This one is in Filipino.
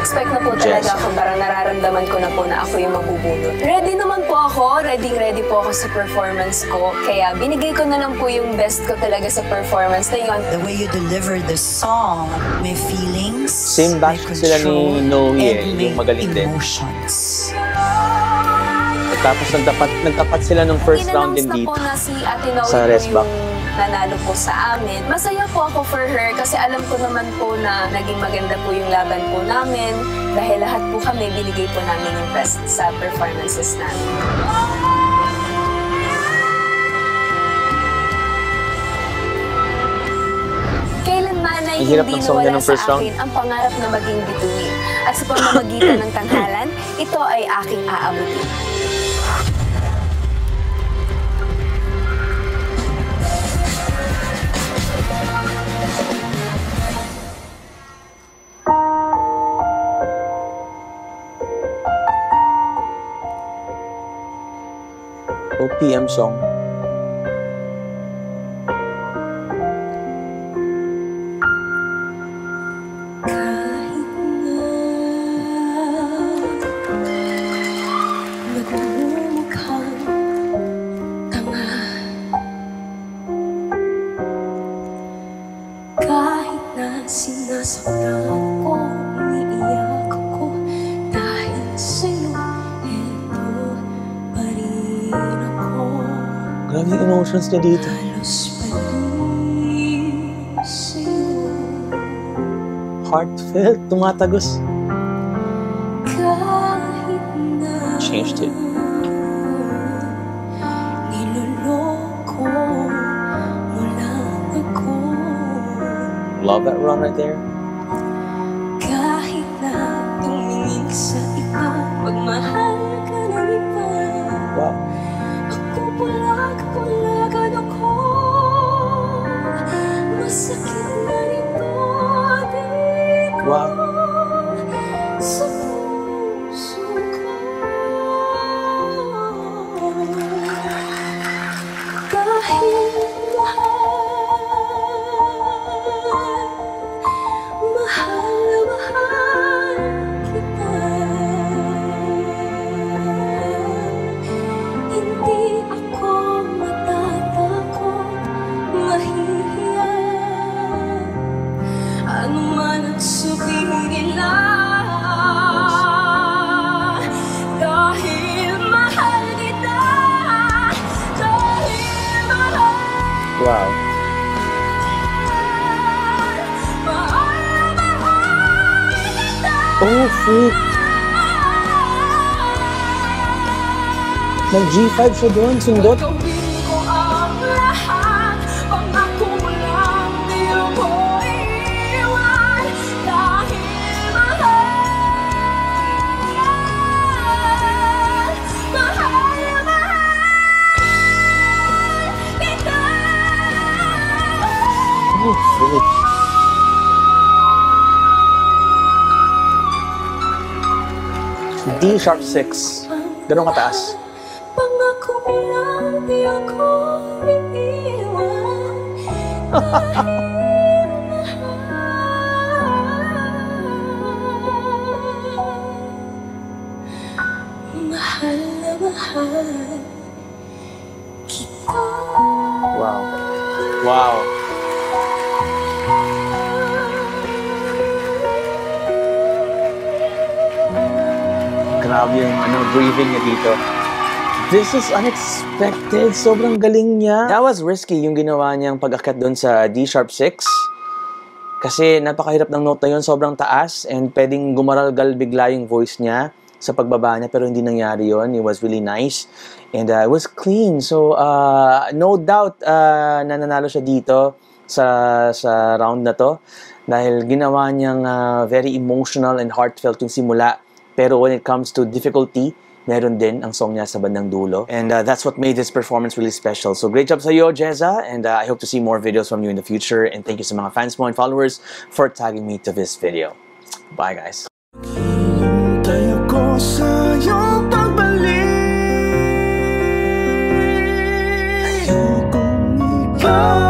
nag-expect na po talaga ako. Parang nararamdaman ko na po na ako yung mabubunot. Ready naman po ako. Ready po ako sa performance ko. Kaya binigay ko na lang po yung best ko talaga sa performance na yun. The way you deliver the song, may feelings, same batch sila ni Noe, yung magaling din. Tapos nagtapat sila ng first round din dito na si Ate Noe sa Resback. Nanalo po sa amin. Masaya po ako for her kasi alam ko naman po na naging maganda po yung laban po namin dahil lahat po kami binigay po namin yung best sa performances namin. Kailanman ay hindi nawala sa akin ang pangarap na maging bituin. At sa pamamagitan ng tanghalan, ito ay aking aabutin. OPM song. Kahit na nagmumukhang tanga, kahit na sinasaktan ko, iniiyak ako dahil sa'yo, ito pa rin ako. Grabe yung emotions niya dito. Heartfelt, tumatagos. Changed it. Love that run right there. Kahit na tumingin sa iba, magmahal ka ng iba. Wow. Pupulag-pulagan ako. Masakit na nito dito. Wow. Sa puso ko. Dahil mahal kita. Hindi ako matatakot, mahihiya. Ano man ang sabihin nila. Dahil mahal kita. Dahil mahal. Wow. Oh, freak. Nag-G5 siya doon, sundot. Gawin ko ang lahat, pangako mo lang di ako iiwan. Dahil mahal kita. Oh, freak. D sharp 6. Ganun kataas. Pangako mo lang di ako iiwan. Mahal na mahal kita. Wow. Wow. Grabe yung breathing niya dito. This is unexpected. Sobrang galing niya. That was risky yung ginawa niyang pag-akyat doon sa D sharp 6. Kasi napakahirap ng note na yun. Sobrang taas and pwedeng gumaralgal bigla yung voice niya sa pagbaba niya. Pero hindi nangyari yun. It was really nice. And it was clean. So, no doubt na nanalo siya dito sa round na to. Dahil ginawa niyang very emotional and heartfelt yung simula. Pero when it comes to difficulty, meron din ang song niya sa bandang dulo. And that's what made this performance really special. So great job sa'yo, Jezza. And I hope to see more videos from you in the future. And thank you sa mga fans mo and followers for tagging me to this video. Bye, guys. Hintay ako sa iyong pagbalik. Ayokong ikaw